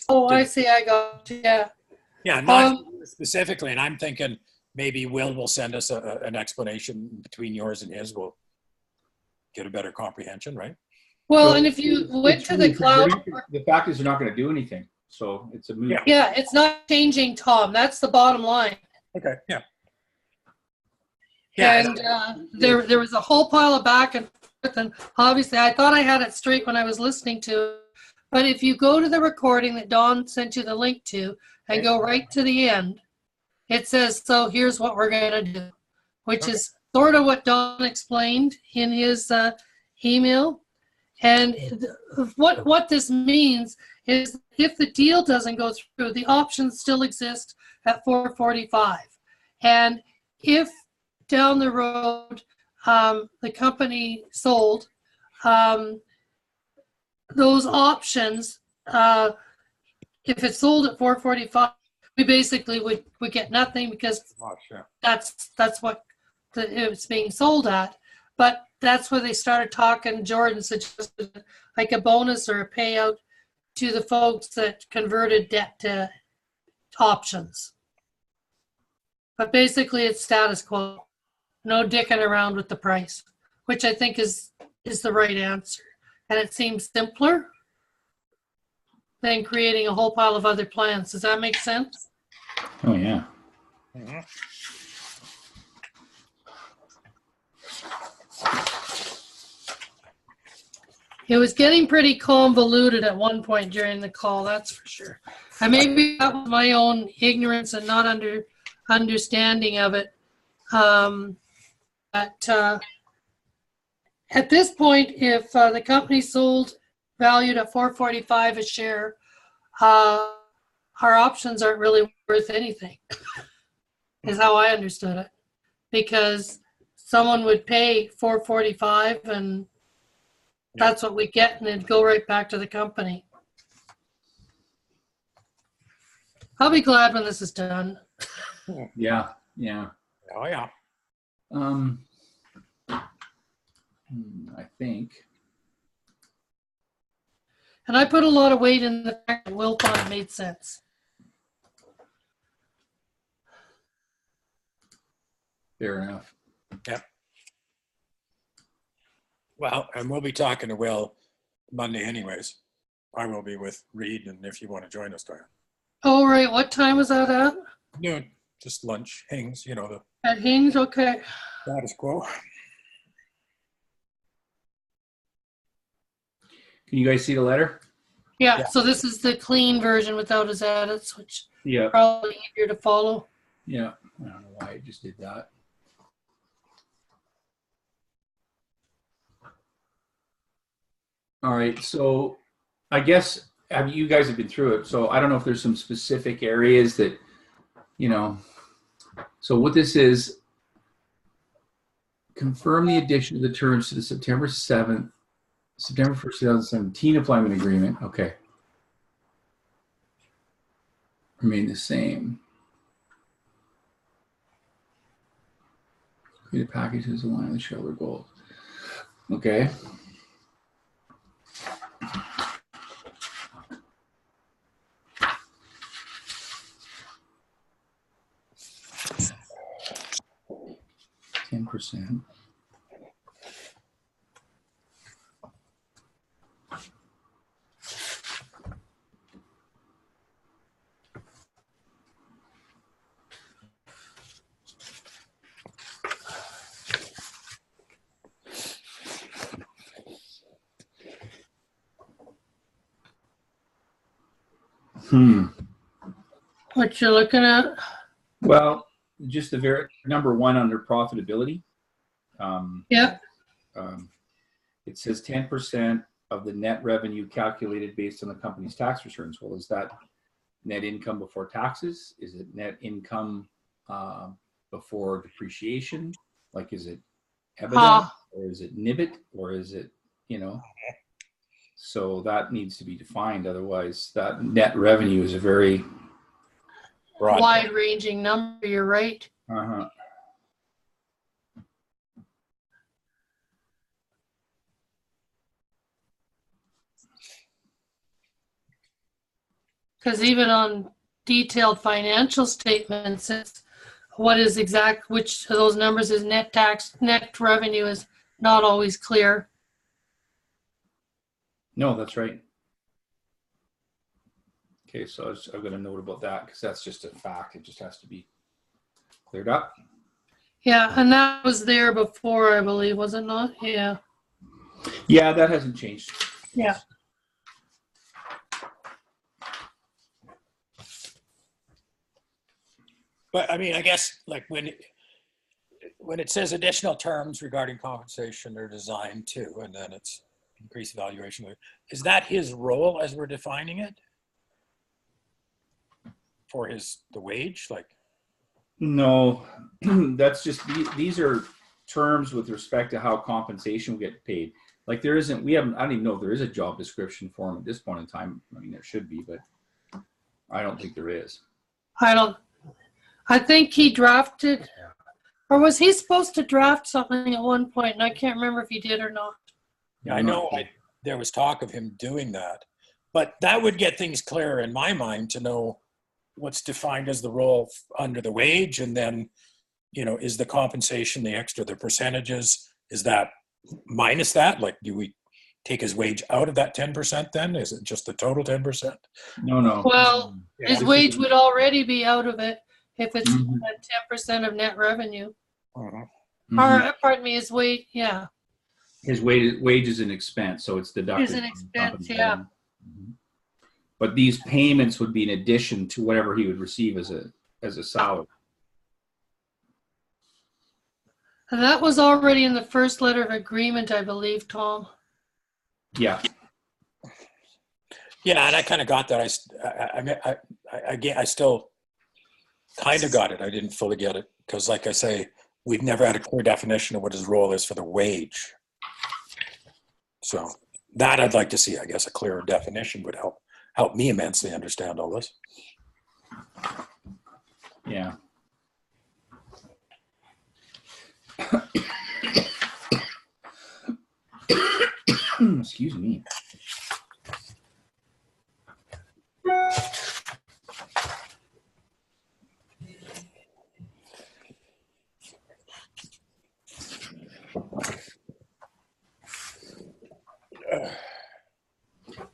Oh, I see. I got you. Yeah. Yeah, not Um, specifically. And I'm thinking maybe will send us an explanation between yours and his. We'll get a better comprehension, right? well, and So if you went it's to the really, they're cloud, not, the fact is they're not going to do anything. So it's a moot. Yeah. yeah, it's not changing, Tom. That's the bottom line. Okay. Yeah. Yeah. And there was a whole pile of back and forth, and obviously I thought I had it straight when I was listening to it. But if you go to the recording that Don sent you the link to and go right to the end, it says, so here's what we're going to do, which is sort of what Don explained in his email. And what this means is if the deal doesn't go through, the options still exist at 445. And if down the road the company sold, those options, if it's sold at 445, we basically would get nothing because that's what it was being sold at. But that's where they started talking. Jordan suggested like a bonus or a payout to the folks that converted debt to options. But basically it's status quo. No dicking around with the price, which I think is the right answer. And it seems simpler than creating a whole pile of other plans. Does that make sense? Oh, yeah. Mm-hmm. It was getting pretty convoluted at one point during the call, that's for sure. And maybe that was my own ignorance and not understanding of it. But at this point, if the company sold valued at 445 a share, our options aren't really worth anything, is how I understood it. Because someone would pay 445 and that's what we get, and it'd go right back to the company. I'll be glad when this is done. Yeah. Yeah. Oh, yeah. I think. And I put a lot of weight in the fact that Will thought it made sense. Fair enough. Yeah. Well, and we'll be talking to Will Monday anyways. I will be with Reed, and if you want to join us, Diane. Oh, right. What time was that at? Noon. Just lunch, Hings, you know, the At Hinge? Okay. status quo. Can you guys see the letter? Yeah, so this is the clean version without his edits, which Yeah. probably easier to follow. Yeah. I don't know why I just did that. All right. So I guess you guys have been through it. So I don't know if there's some specific areas that, you know, so what this is, confirm the addition of the terms to the September 1st, 2017 employment agreement. Okay. Remain the same. Create a package as aligned with shareholder goals. Okay. %. What you're looking at? Well, just the very number one under profitability. Yeah. It says 10% of the net revenue calculated based on the company's tax returns. Well, is that net income before taxes? Is it net income before depreciation? Like, is it EBITDA or is it NIBIT or is it, you know? So that needs to be defined. Otherwise, that net revenue is a very wide-ranging number. You're right. Uh-huh. Because even on detailed financial statements, it's what is exact, which of those numbers is net tax, net revenue is not always clear. No, that's right. Okay, so I've got a note about that because that's just a fact. It just has to be cleared up. Yeah, and that was there before, I believe, was it not? Yeah. Yeah, that hasn't changed. Yeah. But I mean, I guess like when it says additional terms regarding compensation are designed to, and then it's increased valuation, is that his role as we're defining it for the wage? Like, No, that's just, these are terms with respect to how compensation will get paid. Like there isn't, I don't even know if there is a job description for him at this point in time. I mean, there should be, but I don't think there is. I think he drafted, or was he supposed to draft something at one point? And I can't remember if he did or not. yeah, I know there was talk of him doing that, but that would get things clearer in my mind to know what's defined as the role under the wage. And then, is the compensation, the percentages, is that minus that? Like, do we take his wage out of that 10% then? Is it just the total 10%? No. Well, Yeah. his wage would already be out of it if it's Mhm. at 10% of net revenue. Mhm. Mhm. Or, pardon me, his wage, yeah. His wage is an expense, so it's deducted. Is an from expense, company yeah. revenue. Mhm. But these payments would be in addition to whatever he would receive as a salary. And that was already in the first letter of agreement, I believe, Tom. Yeah. Yeah, and I kind of got that. I still kind of got it. I didn't fully get it because, like I say, we've never had a clear definition of what his role is for the wage. So that I'd like to see. I guess a clearer definition would help me immensely understand all this. Yeah. Excuse me.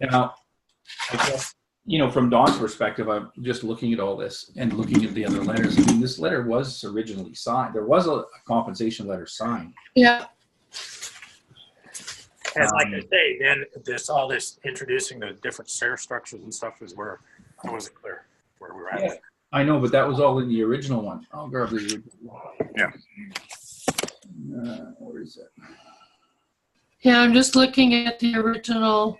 Now, I guess, from Don's perspective, I'm just looking at all this and looking at the other letters. I mean, this letter was originally signed. There was a compensation letter signed. Yeah. And like I say, then all this introducing the different share structures and stuff is where I wasn't clear where we were at. Yeah, I know, but that was all in the original one. I'll grab the original one. Yeah. Where is it? Yeah, I'm just looking at the original,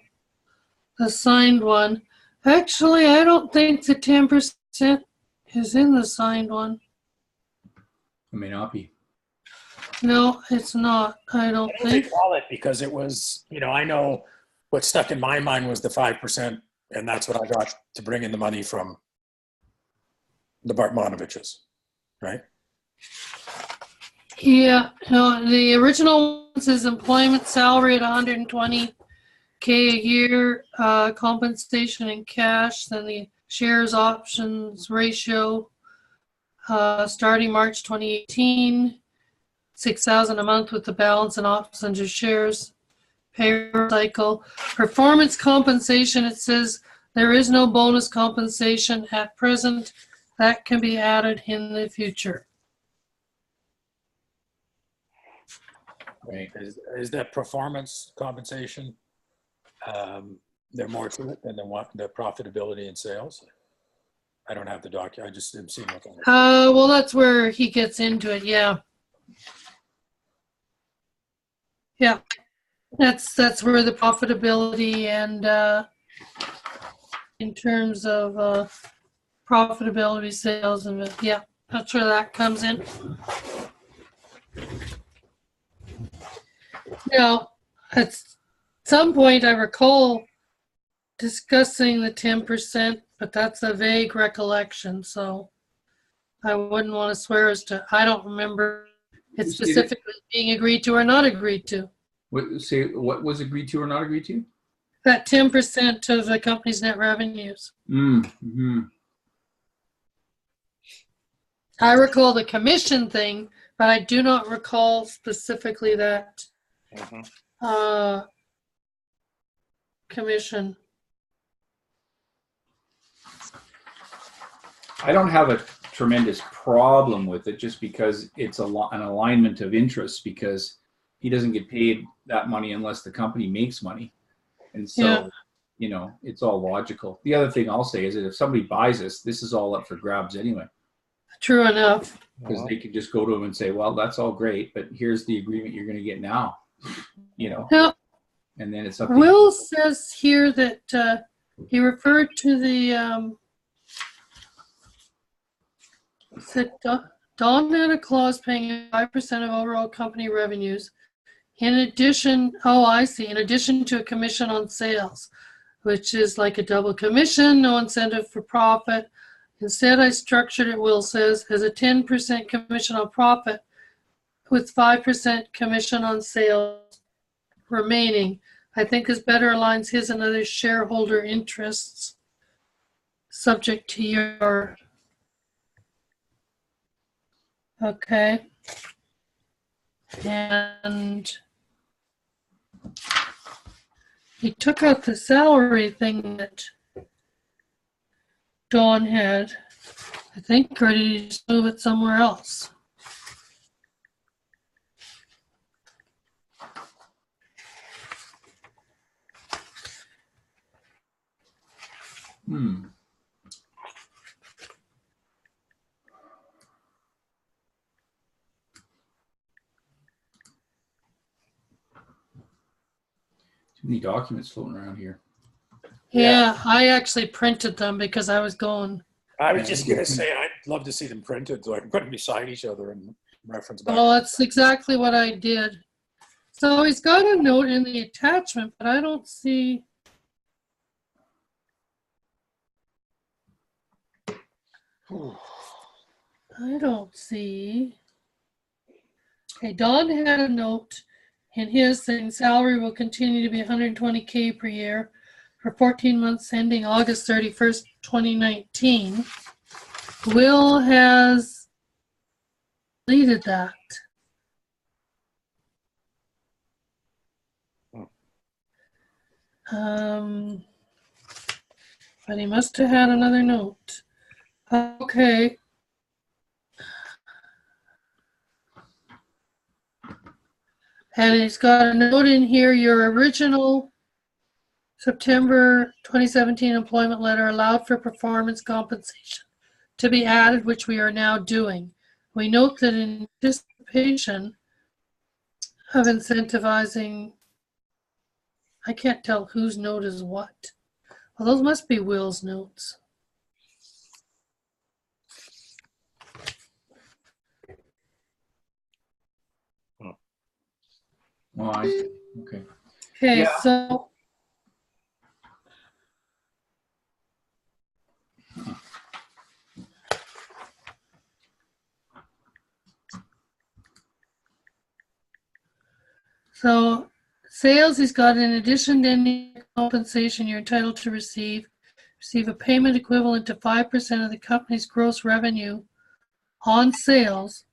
the signed one. Actually, I don't think the 10% is in the signed one. It may not be. No, it's not. I don't think. Recall it because it was, I know what stuck in my mind was the 5%, and that's what I got to bring in the money from the Bartmanoviches, right? Yeah, no, the original one says employment salary at 120K a year, compensation in cash, then the shares options ratio, starting March 2018, 6,000 a month with the balance and options and shares, payroll cycle. Performance compensation, it says there is no bonus compensation at present. That can be added in the future. Right. Is that performance compensation? They're more to it than the profitability and sales. I don't have the document. I just am seeing what. Well, that's where he gets into it. Yeah. Yeah. That's where the profitability and in terms of profitability, sales, and yeah, that's where that comes in. Now, at some point, I recall discussing the 10%, but that's a vague recollection, so I wouldn't want to swear as to. I don't remember it specifically being agreed to or not agreed to. What was agreed to or not agreed to? that 10% of the company's net revenues. Mm-hmm. I recall the commission thing, but I do not recall specifically that commission. I don't have a tremendous problem with it just because it's an alignment of interests, because he doesn't get paid that money unless the company makes money. And so, you know, it's all logical. The other thing I'll say is that if somebody buys this is all up for grabs anyway. True enough. Because they could just go to him and say, well, that's all great, but here's the agreement you're going to get now, you know. Now, and then it's up to Will you. says here that he referred to the said Don had a clause paying 5% of overall company revenues. In addition, oh, I see. In addition to a commission on sales, which is like a double commission, no incentive for profit. Instead, I structured it, Will says, as a 10% commission on profit with 5% commission on sales remaining. I think this better aligns his and other shareholder interests, subject to your. Okay. And he took out the salary thing that Dawn had. I think, or did he just move it somewhere else? Too many documents floating around here. Yeah, I actually printed them because I was going. I was just going to say, I'd love to see them printed so I can put them beside each other and reference back. Well, that's exactly what I did. So he's got a note in the attachment, but I don't see. I don't see. Okay, Don had a note in his saying salary will continue to be $120K per year for 14 months ending August 31st, 2019. Will has deleted that. But he must have had another note. Okay. And he's got a note in here, your original September 2017 employment letter allowed for performance compensation to be added, which we are now doing. We note that in anticipation of incentivizing, I can't tell whose note is what. Well, those must be Will's notes. Oh, I see. Okay. Okay, Yeah. So sales, he's got in addition to any compensation you're entitled to receive a payment equivalent to 5% of the company's gross revenue on sales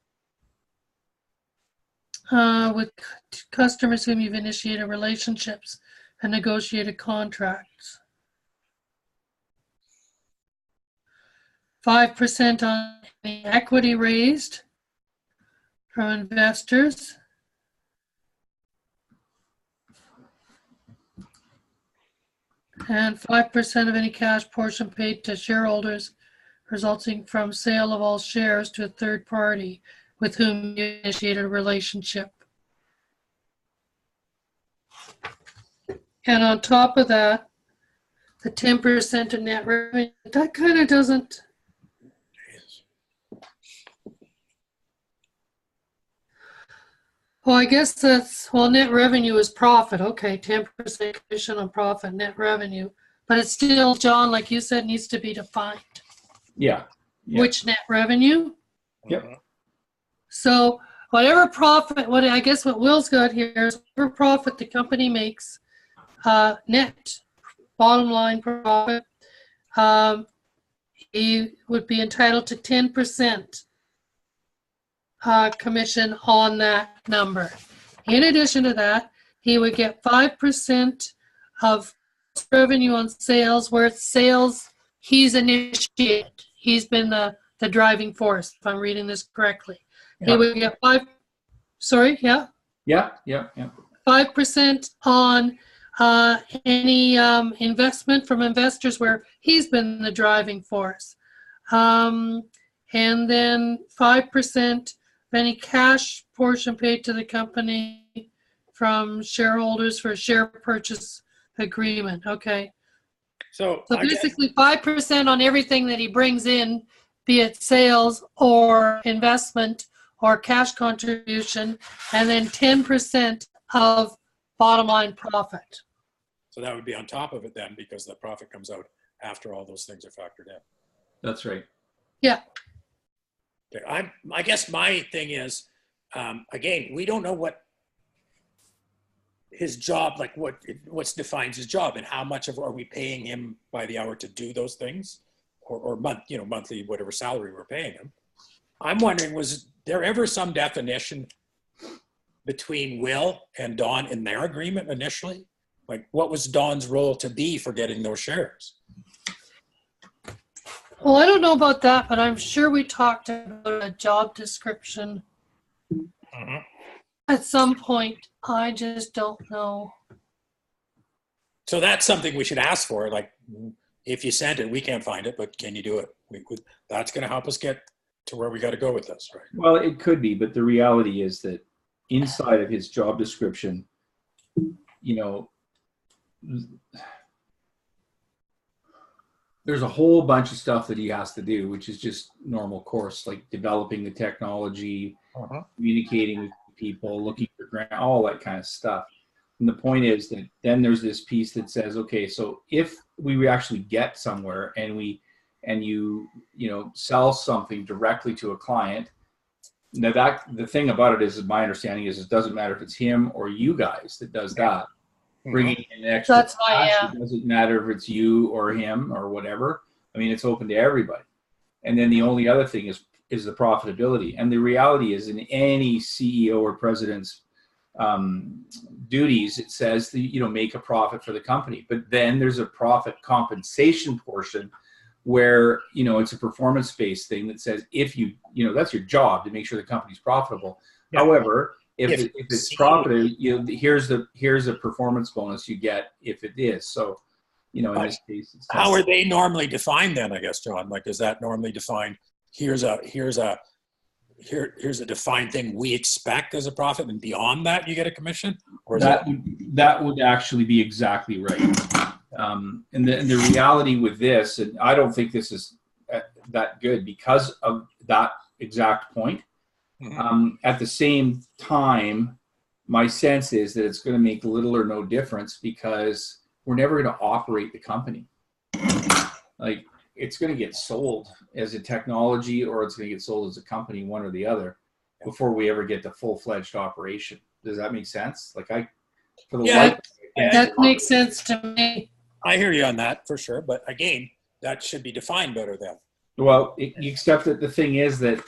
with customers whom you've initiated relationships and negotiated contracts. 5% on the equity raised from investors. And 5% of any cash portion paid to shareholders resulting from sale of all shares to a third party with whom you initiated a relationship. And on top of that, the 10% of net revenue, that kind of doesn't. Well, I guess that's, well, net revenue is profit. Okay, 10% commission on profit, net revenue. But it's still, John, like you said, needs to be defined. Yeah. Which net revenue? Yep. So whatever profit, I guess what Will's got here is whatever profit the company makes net bottom line profit, he would be entitled to 10% commission on that number. In addition to that, he would get 5% of revenue on sales, where it's sales he's initiated. He's been the driving force, if I'm reading this correctly. Yeah. He would get 5% on any investment from investors where he's been the driving force. And then 5% of any cash portion paid to the company from shareholders for a share purchase agreement. Okay. So Basically 5% on everything that he brings in, be it sales or investment or cash contribution, and then 10% of bottom line profit. So that would be on top of it then, because the profit comes out after all those things are factored in. That's right. Yeah. Okay. I guess my thing is, again, we don't know what his job, like what defines his job, and how much are we paying him by the hour to do those things, or monthly, whatever salary we're paying him. I'm wondering, was there ever some definition between Will and Don in their agreement initially? Like, what was Don's role to be for getting those shares? Well, I don't know about that, but I'm sure we talked about a job description at some point. I just don't know. So that's something we should ask for. Like, if you sent it, we can't find it, but can you do it? That's going to help us get to where we got to go with this, right? Well, it could be, but the reality is that inside of his job description, there's a whole bunch of stuff that he has to do, which is just normal course, like developing the technology, communicating with people, looking for grant, all that kind of stuff. And the point is that then there's this piece that says, okay, so if we actually get somewhere and you sell something directly to a client, now that the thing about it is my understanding is it doesn't matter if it's him or you guys that does that. Bringing in extra That's why, cash, it doesn't matter if it's you or him or whatever. I mean, it's open to everybody. And then the only other thing is the profitability. And the reality is, in any CEO or president's duties, it says that, make a profit for the company. But then there's a profit compensation portion where, it's a performance-based thing that says if that's your job to make sure the company's profitable. Yeah. However, if it's profitable, here's a performance bonus you get if it is. So, in this case, how are they normally defined then? I guess, John. Like, is that normally defined? Here's a defined thing we expect as a profit, and beyond that, you get a commission. Or that would actually be exactly right. And the reality with this, and I don't think this is that good because of that exact point. At the same time, my sense is that it's going to make little or no difference because we're never going to operate the company. Like, it's going to get sold as a technology or it's going to get sold as a company, one or the other, before we ever get to full-fledged operation. Does that make sense? Like, that makes sense to me. I hear you on that for sure, but again, that should be defined better then. Well, except that the thing is that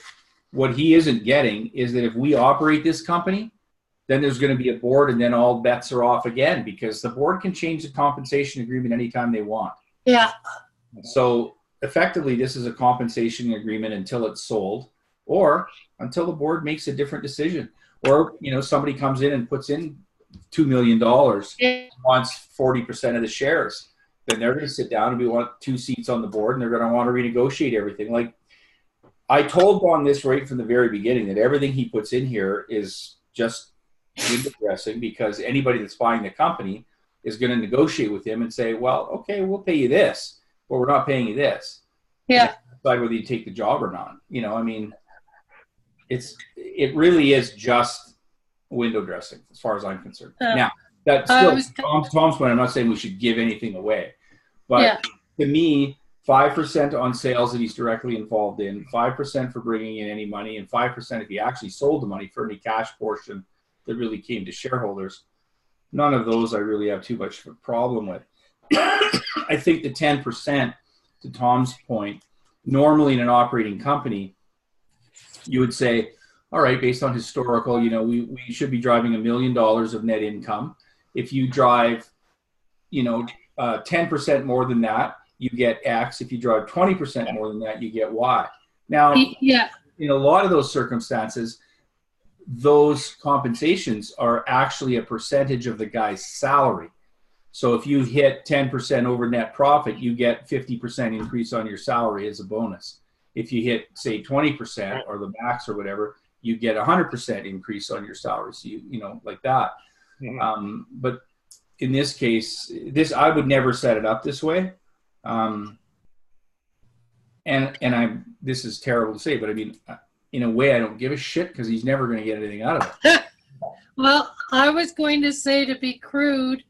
what he isn't getting is that if we operate this company, then there's going to be a board and then all bets are off again because the board can change the compensation agreement anytime they want. Yeah. So effectively, this is a compensation agreement until it's sold or until the board makes a different decision. Or, somebody comes in and puts in $2 million, wants 40% of the shares. Then they're going to sit down and we want 2 seats on the board and they're going to want to renegotiate everything. Like, I told Don this right from the very beginning that everything he puts in here is just window dressing because anybody that's buying the company is going to negotiate with him and say, well, okay, we'll pay you this, but we're not paying you this. Yeah. Decide whether you take the job or not. I mean, it really is just window dressing as far as I'm concerned. Now, that's still Tom's point. I'm not saying we should give anything away, but to me, 5% on sales that he's directly involved in, 5% for bringing in any money, and 5% if he actually sold the money for any cash portion that really came to shareholders. none of those I really have too much of a problem with. I think the 10%, to Tom's point, normally in an operating company, you would say, all right, based on historical, we should be driving $1 million of net income. If you drive, 10% more than that, you get X. If you drive 20% more than that, you get Y. Now, in a lot of those circumstances, those compensations are actually a percentage of the guy's salary. So if you hit 10% over net profit, you get 50% increase on your salary as a bonus. If you hit, say, 20% or the max or whatever, you get 100% increase on your salary. So like that. Mm-hmm. But in this case, I would never set it up this way. This is terrible to say, but I mean, in a way, I don't give a shit because he's never going to get anything out of it. Well, I was going to say, to be crude,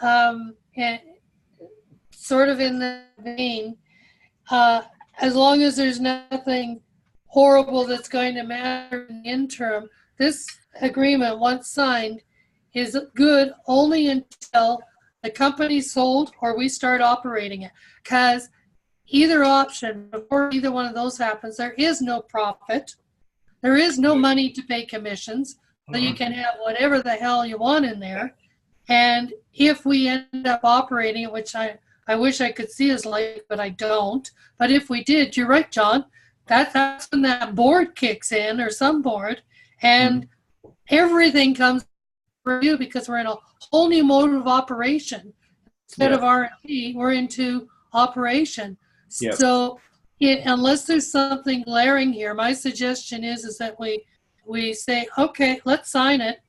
and sort of in the vein, as long as there's nothing horrible that's going to matter in the interim, this agreement, once signed, is good only until the company's sold or we start operating it. Because either option, before either one of those happens, there is no profit. There is no money to pay commissions. So you can have whatever the hell you want in there. And if we end up operating it, which I wish I could see us like, but I don't. But if we did, you're right, John, that's when that board kicks in, or some board, and everything comes for you, because we're in a whole new mode of operation. Instead of R&D, we're into operation. Yep. So unless there's something glaring here, my suggestion is that we say, okay, let's sign it.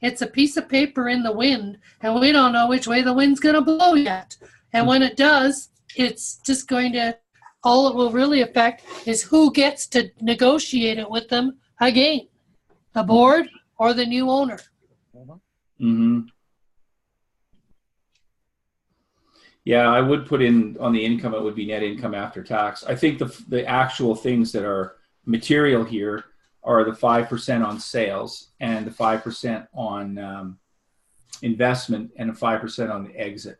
It's a piece of paper in the wind, and we don't know which way the wind's going to blow yet. And when it does, it's just going to, all it will really affect is who gets to negotiate it with them again, the board or the new owner. Mm-hmm. Yeah, I would put in on the income, it would be net income after tax. I think the actual things that are material here are the 5% on sales and the 5% on investment and the 5% on the exit.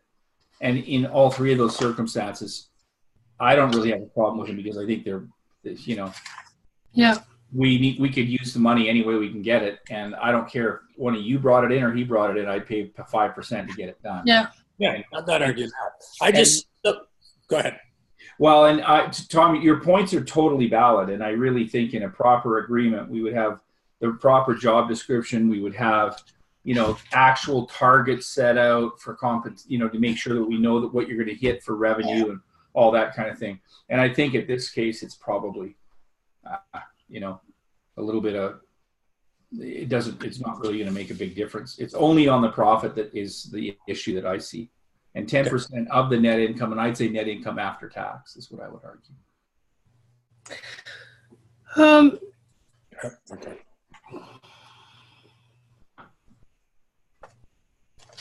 And in all three of those circumstances, I don't really have a problem with them, because I think they're, we could use the money any way we can get it. And I don't care if one of you brought it in or he brought it in, I'd pay 5% to get it done. Yeah. Yeah, I'm not arguing that. Go ahead. Well, and Tom, your points are totally valid. And I really think in a proper agreement, we would have the proper job description. We would have, actual targets set out for to make sure that we know that what you're going to hit for revenue and all that kind of thing. And I think at this case, it's probably, a little bit of, it's not really going to make a big difference. It's only on the profit that is the issue that I see. And 10% of the net income, and I'd say net income after tax is what I would argue. Okay.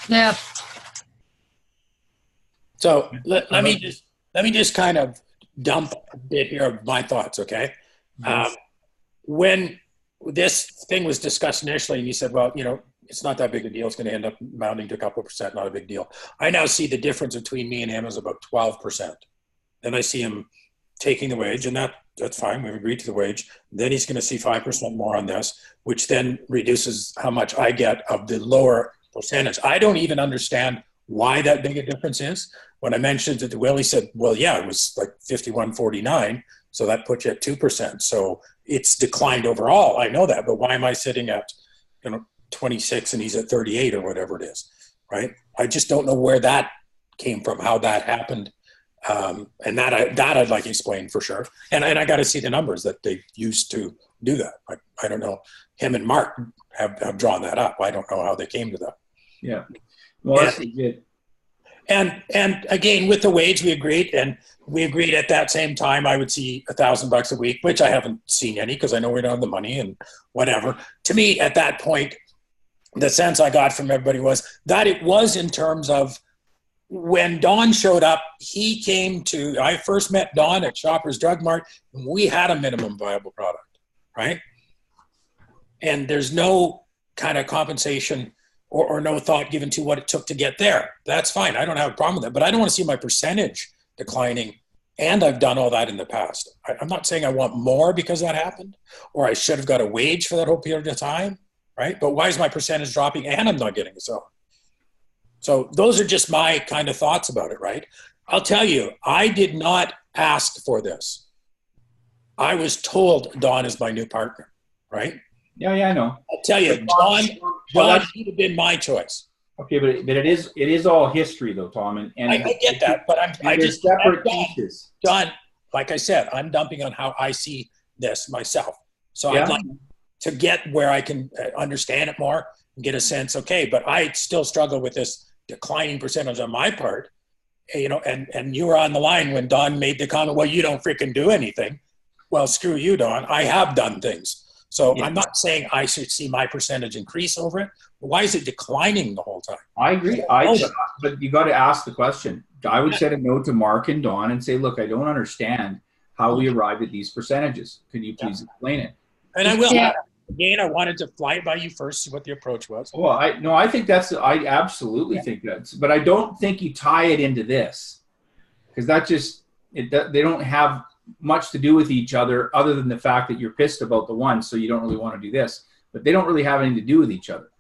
Yeah. So let me just kind of dump a bit here of my thoughts, okay? Yes. When this thing was discussed initially, and you said, well, it's not that big a deal. It's going to end up amounting to a couple of percent, not a big deal. I now see the difference between me and him is about 12%. Then I see him taking the wage, and that's fine. We've agreed to the wage. Then he's going to see 5% more on this, which then reduces how much I get of the lower percentage. I don't even understand why that big a difference is. When I mentioned it to Will, he said, well, yeah, it was like 51.49. So that puts you at 2%. So it's declined overall. I know that, but why am I sitting at, 26 and he's at 38 or whatever it is, right? I just don't know where that came from, how that happened. And that I'd like explained for sure. And I got to see the numbers that they used to do that. I don't know. Him and Mark have drawn that up. I don't know how they came to that. Yeah. Well, that's good. And again, with the wage, we agreed at that same time, I would see $1,000 a week, which I haven't seen any because I know we don't have the money and whatever. To me, at that point, the sense I got from everybody was that it was in terms of when Don showed up, I first met Don at Shoppers Drug Mart, and we had a minimum viable product, right? And there's no kind of compensation or no thought given to what it took to get there. That's fine. I don't have a problem with that. But I don't want to see my percentage declining. And I've done all that in the past. I'm not saying I want more because that happened, or I should have got a wage for that whole period of time, right? But why is my percentage dropping and I'm not getting a salary? So those are just my kind of thoughts about it, right? I'll tell you, I did not ask for this. I was told Don is my new partner, right? Yeah, I know. I'll tell you, John should have been my choice. Okay, but it is all history though, Tom, and I get that, but I just separate pieces. John, like I said, I'm dumping on how I see this myself. So I'd like to get where I can understand it more and get a sense. Okay, but I still struggle with this declining percentage on my part. You know, and you were on the line when Don made the comment, well, you don't freaking do anything. Well, screw you, Don. I have done things. So I'm not saying I should see my percentage increase over it. Why is it declining the whole time? I agree. But you got to ask the question. I would send a note to Mark and Don and say, look, I don't understand how we arrived at these percentages. Could you please explain it? And I will. Yeah. Again, I wanted to fly it by you first, see what the approach was. Well, I think I absolutely think that's, but I don't think you tie it into this, because they don't have much to do with each other than the fact that you're pissed about the one, so you don't really want to do this, but they don't really have anything to do with each other.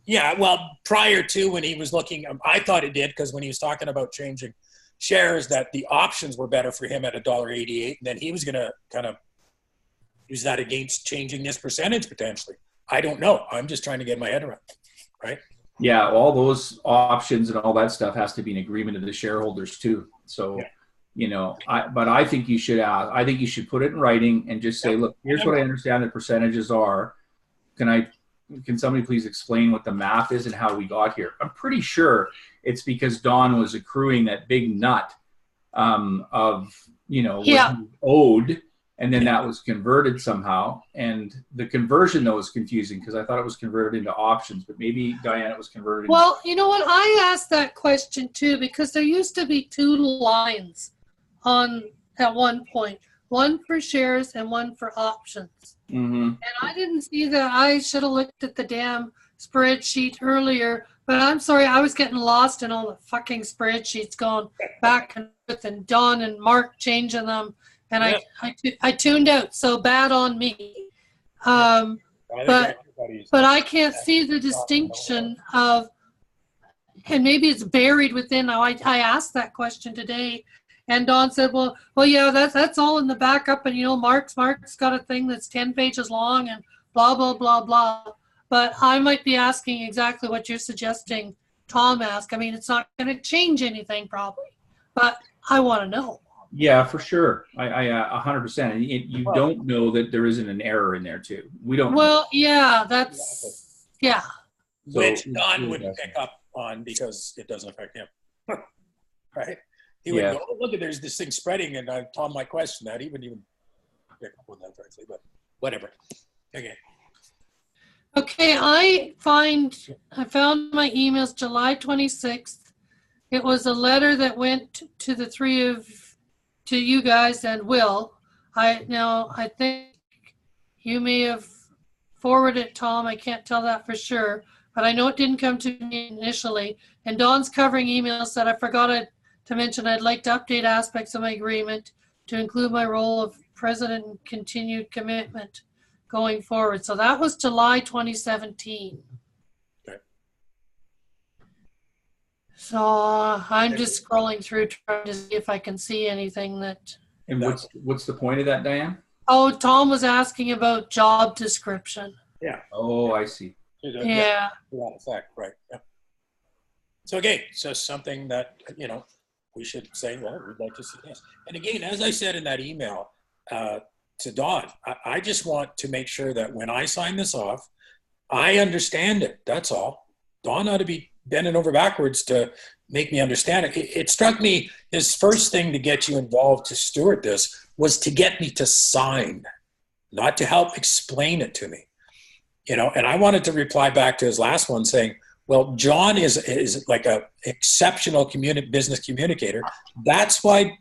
Yeah, well, prior to when he was looking, I thought it did, because when he was talking about changing shares, that the options were better for him at $1.88, and then he was going to kind of use that against changing this percentage potentially. I don't know. I'm just trying to get my head around, right? Yeah, all those options and all that stuff has to be in agreement of the shareholders too. So, you know, I think you should ask. I think you should put it in writing and just say, look, here's what I understand the percentages are. Can somebody please explain what the math is and how we got here? I'm pretty sure it's because Don was accruing that big nut of, you know, what he owed. And then that was converted somehow. And the conversion, though, was confusing because I thought it was converted into options. But maybe, Diane, it was converted Well, you know what? I asked that question, too, because there used to be two lines at one point. One for shares and one for options. Mm-hmm. And I didn't see that. I should have looked at the damn spreadsheet earlier. But I'm sorry, I was getting lost in all the fucking spreadsheets going back and forth, and Don and Mark changing them. And I tuned out, so bad on me. But I can't see the distinction of, and maybe it's buried within. Now I asked that question today, and Don said, well, yeah, that's all in the backup, and you know, Mark's got a thing that's 10 pages long, and blah blah blah blah. But I might be asking exactly what you're suggesting Tom asked. I mean, it's not going to change anything probably, but I want to know. Yeah, for sure. I 100%. And you don't know that there isn't an error in there too. We don't. Well, yeah, that's yeah. Which Don wouldn't pick up on because it doesn't affect him, right? He would go, oh, look, there's this thing spreading, and Tom might question that. He wouldn't even pick up on that, frankly. But whatever. Okay. Okay, I found my emails July 26th. It was a letter that went to the three of to you guys and Will. I think you may have forwarded it, Tom. I can't tell that for sure, but I know it didn't come to me initially. And Dawn's covering email said, I forgot to mention I'd like to update aspects of my agreement to include my role of president and continued commitment going forward. So that was July 2017. Okay. So I'm just scrolling through trying to see if I can see anything that. And what's the point of that, Diane? Oh, Tom was asking about job description. Yeah. Oh, I see. Yeah. To that effect, right. Yeah. So again, so something that, you know, we should say, well, we'd like to see this. And again, as I said in that email to Don, I just want to make sure that when I sign this off, I understand it. That's all. Don ought to be bending over backwards to make me understand it. It struck me, his first thing to get you involved to steward this was to get me to sign, not to help explain it to me. You know, and I wanted to reply back to his last one saying, well, John is like a exceptional business communicator. That's why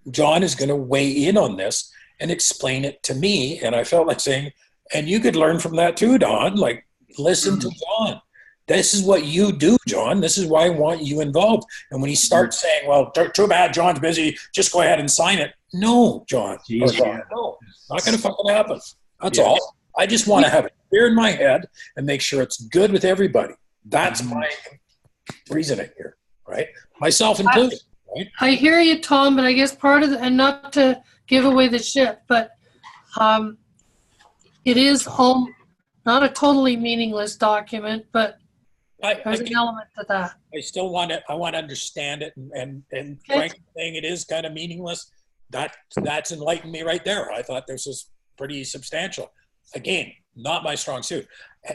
John is going to weigh in on this and explain it to me. And I felt like saying, and you could learn from that too, Don, like listen to John. this is what you do, John. This is why I want you involved. And when he starts saying, well, too bad, John's busy, just go ahead and sign it. No, John. Or John, no, not going to fucking happen. That's all. I just want to have it clear in my head and make sure it's good with everybody. That's my reasoning here, right? Myself included, right? I hear you, Tom, but I guess part of the, and not to give away the ship, but it is not a totally meaningless document, but there's an element to that. I still want to. I want to understand it, and frankly, saying it is kind of meaningless. That's enlightened me right there. I thought this was pretty substantial. Again, not my strong suit.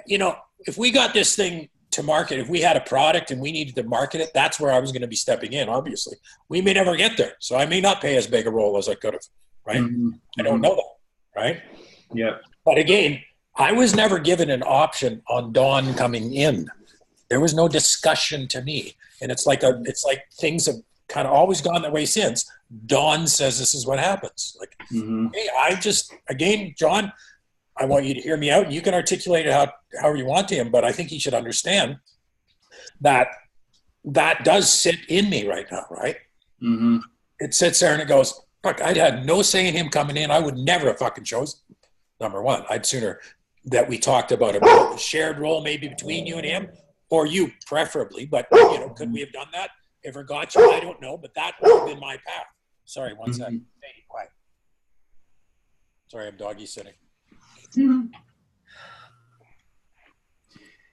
You know, if we got this thing to market, if we had a product and we needed to market it, that's where I was going to be stepping in. Obviously, we may never get there, so I may not play as big a role as I could have. Right? I don't know that. Right? Yeah. But again, I was never given an option on Dawn coming in. There was no discussion to me. And it's like things have kind of always gone that way since. Dawn says this is what happens. Like, hey, again, John, I want you to hear me out. And you can articulate it however you want to him, but I think he should understand that does sit in me right now, right? It sits there and it goes, fuck, I had no say in him coming in. I would never have fucking chosen. Number one, I'd sooner that we talked about a shared role maybe between you and him, or you preferably, but you know, could we have done that? Ever got you? I don't know, but that would have been my path. Sorry, one second. Hey, quiet. Sorry, I'm doggy sitting.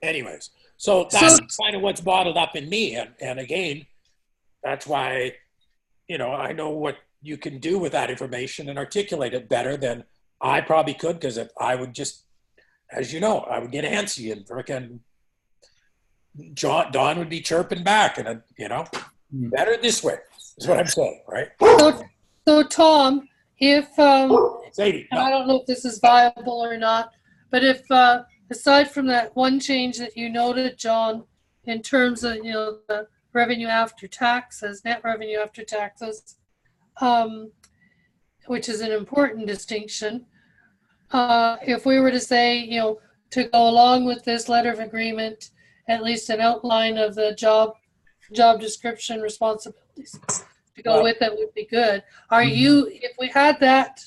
Anyways, so that's kind of what's bottled up in me. And again, that's why, you know, I know what you can do with that information and articulate it better than I probably could, because if I would just, as you know, I would get antsy and frickin' Don would be chirping back, and you know, better this way is what I'm saying, right? So Tom, if Sadie, and I don't know if this is viable or not, but if aside from that one change that you noted, John, in terms of, you know, the revenue after taxes, net revenue after taxes, which is an important distinction. If we were to say, you know, to go along with this letter of agreement, at least an outline of the job description, responsibilities to go with it would be good. Are you, if we had that,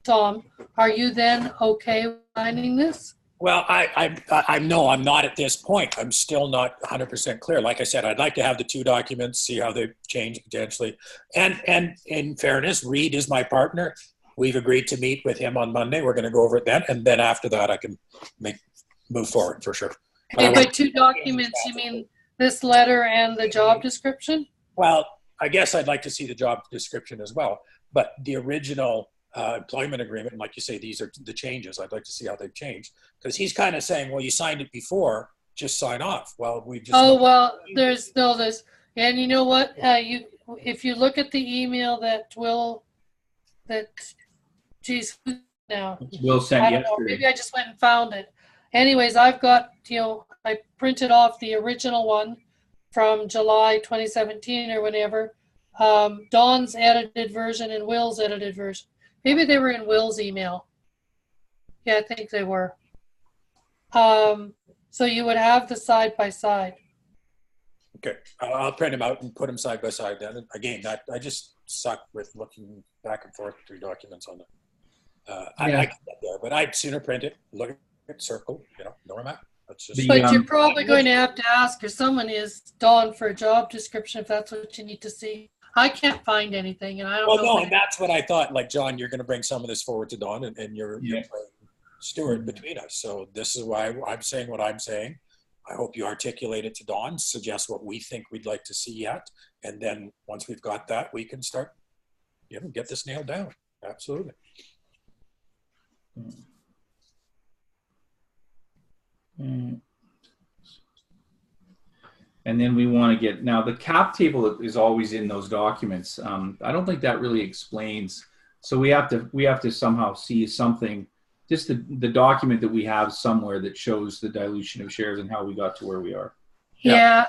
Tom, are you then okay with signing this? Well, I know I'm not at this point. I'm still not 100% clear. Like I said, I'd like to have the two documents, see how they change potentially. And in fairness, Reed is my partner. We've agreed to meet with him on Monday. We're going to go over it then. And then after that, I can move forward for sure. Okay, by two documents, you mean this letter and the job description? Well, I guess I'd like to see the job description as well. But the original employment agreement, and like you say, these are the changes. I'd like to see how they've changed. Because he's kind of saying, well, you signed it before, just sign off. Well, we just... Oh, well, there's, and you know what? If you look at the email geez, now. Will sent yesterday. Maybe I just went and found it. Anyways, I've got, you know, I printed off the original one from July 2017 or whenever. Dawn's edited version and Will's edited version. Maybe they were in Will's email. Yeah, I think they were. So you would have the side by side. Okay, I'll print them out and put them side by side then. And again, I just suck with looking back and forth through documents on it. I can get there, but I'd sooner print it, look at it, circle, you know where I'm at. That's just, but you're probably going to have to ask if someone is Dawn for a job description if that's what you need to see. I can't find anything, and I don't know. Well, no, and that's what I thought. Like, John, you're going to bring some of this forward to Dawn, and you're playing steward between us. So this is why I'm saying what I'm saying. I hope you articulate it to Dawn, suggest what we think we'd like to see yet, and then once we've got that, we can start, you know, get this nailed down. Absolutely. And then we want to get, now the cap table is always in those documents. I don't think that really explains. So we have to somehow see something, just the document that we have somewhere that shows the dilution of shares and how we got to where we are. Yeah.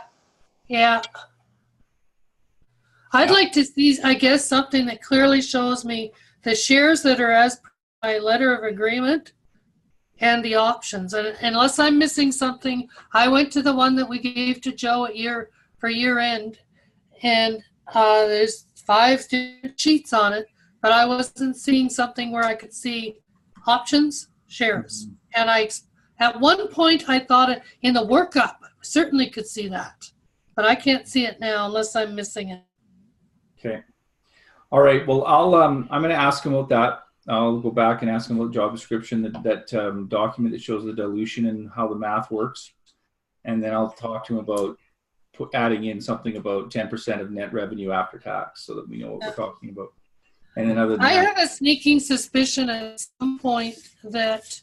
I'd like to see, I guess, something that clearly shows me the shares that are as per my letter of agreement, and the options. And unless I'm missing something, I went to the one that we gave to Joe at year end, and there's 5 different sheets on it, but I wasn't seeing something where I could see options, shares. And at one point I thought in the workup, I certainly could see that, but I can't see it now unless I'm missing it. Okay. All right. Well, I'm going to ask him about that. I'll go back and ask him about job description, that document that shows the dilution and how the math works. And then I'll talk to him about adding in something about 10% of net revenue after tax so that we know what we're talking about. And then other than I that, have a sneaking suspicion at some point that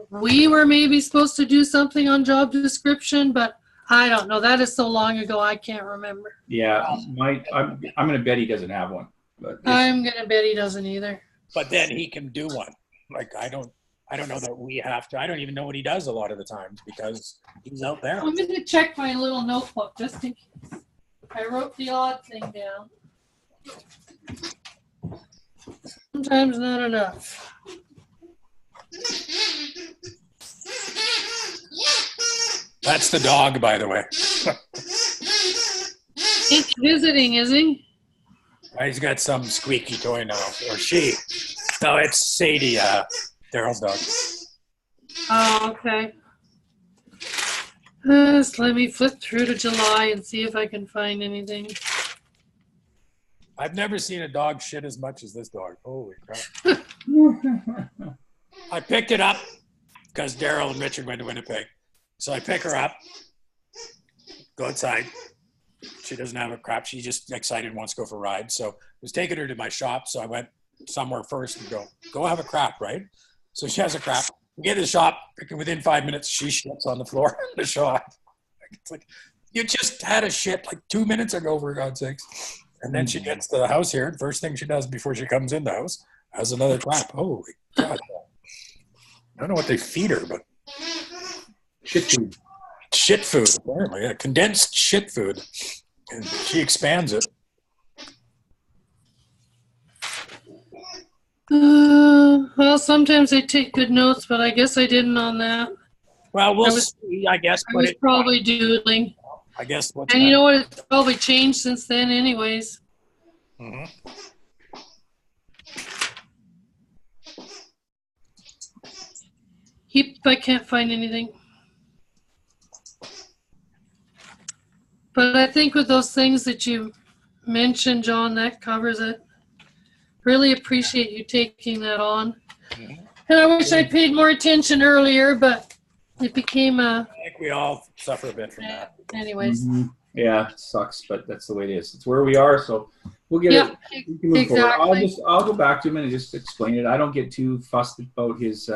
we were maybe supposed to do something on job description, but I don't know. That is so long ago, I can't remember. yeah, I'm going to bet he doesn't have one. But I'm going to bet he doesn't either. But then he can do one. Like, I don't know that we have to. I don't even know what he does a lot of the times because he's out there. I'm going to check my little notebook just in case. I wrote the odd thing down. Sometimes not enough. That's the dog, by the way. He's visiting, is he? He's got some squeaky toy now, or she. No, it's Sadie, Daryl's dog. Oh, okay. Just let me flip through to July and see if I can find anything. I've never seen a dog shit as much as this dog. Holy crap. I picked it up because Daryl and Richard went to Winnipeg. So I pick her up, go outside. She doesn't have a crap. She's just excited and wants to go for a ride. So I was taking her to my shop. So I went somewhere first and go have a crap, right? So she has a crap. We get to the shop. Within 5 minutes, she shits on the floor in the shop. It's like, you just had a shit like 2 minutes ago, for God's sakes. And then she gets to the house here. And first thing she does before she comes in the house has another crap. Holy God. I don't know what they feed her, but shit food. Shit food, apparently. Yeah, condensed shit food. And she expands it. Well, sometimes I take good notes, but I guess I didn't on that. Well, we'll see, I guess. I was probably doodling. I guess. And you know what? It's probably changed since then anyways. Mm-hmm. I can't find anything. But I think with those things that you mentioned, John, that covers it. Really appreciate you taking that on. Mm-hmm. And I wish I paid more attention earlier, but it became a... I think we all suffer a bit from that. Anyways. Mm-hmm. Yeah, it sucks, but that's the way it is. It's where we are, so we'll get it. We can move forward. I'll go back to him and just explain it. I don't get too fussed about his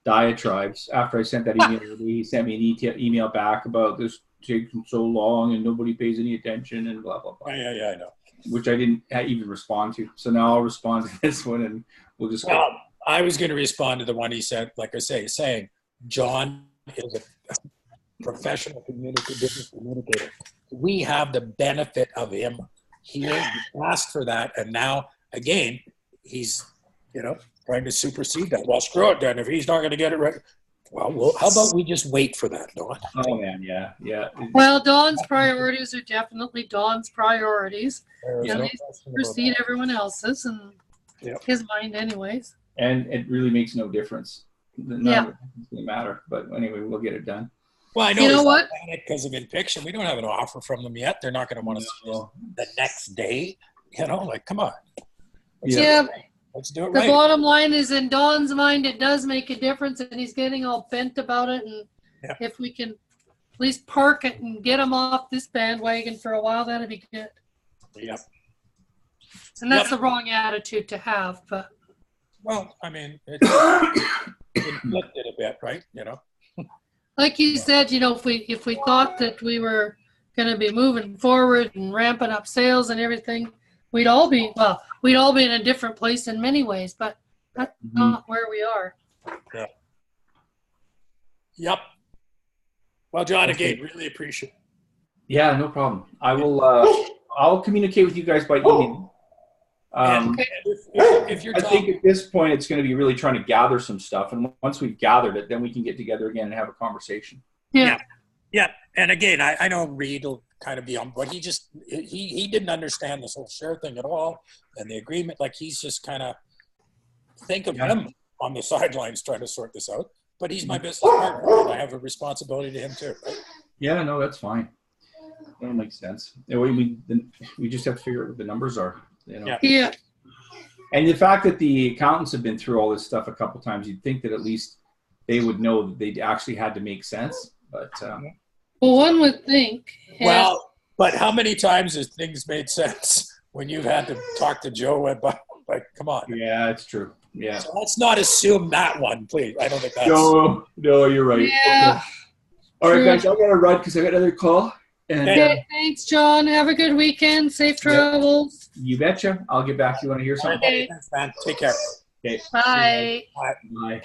diatribes. After I sent that email, he sent me an email back about this taking so long and nobody pays any attention and blah, blah, blah. Yeah, I know. Which I didn't even respond to. So now I'll respond to this one and we'll just go. I was going to respond to the one he said, like I say, saying John is a professional business communicator. We have the benefit of him here. He asked for that. And now, again, he's, trying to supersede that. Well, screw it then. If he's not going to get it right. Well, how about we just wait for that, Dawn? Oh, man, yeah. Well, Dawn's priorities are definitely Dawn's priorities. And they supersede everyone else's and his mind anyways. And it really makes no difference. It doesn't matter. But anyway, we'll get it done. Well, I know, you know what? Because of Infiction, we don't have an offer from them yet. They're not going to want to see us the next day. Come on. Let's do it right. The bottom line is, in Don's mind, it does make a difference, and he's getting all bent about it. And if we can at least park it and get him off this bandwagon for a while, that'd be good. Yep. And that's the wrong attitude to have, but. Well, I mean, it's inflicted a bit, right? Like you said, if we thought that we were going to be moving forward and ramping up sales and everything, we'd all be in a different place in many ways, but that's not where we are. Yeah. Yep. Well, John, again, really appreciate it. Yeah, no problem. I will. I'll communicate with you guys by email. Okay. If you're I think talking, at this point, it's going to be really trying to gather some stuff. And once we've gathered it, then we can get together again and have a conversation. Yeah. yeah, and again, I know Reed will kind of be on, but he didn't understand this whole share thing at all, and the agreement. Like he's just kind of think of him on the sidelines trying to sort this out. But he's my business partner, and I have a responsibility to him too. Right? Yeah, no, that's fine. That makes sense. We just have to figure out what the numbers are. You know. Yeah. And the fact that the accountants have been through all this stuff a couple times, you'd think that at least they would know that they actually had to make sense. But Well, one would think. Well, but how many times has things made sense when you've had to talk to Joe about, like, come on. yeah, it's true. Yeah. So let's not assume that one, please. I don't think that's. No, you're right. Yeah. Okay. All right, guys, I'm gonna run because I got another call. And Okay, thanks, John. Have a good weekend. Safe travels. you betcha. I'll get back to you when I hear something. Okay. Thanks, man. Take care. Okay. Bye. Bye.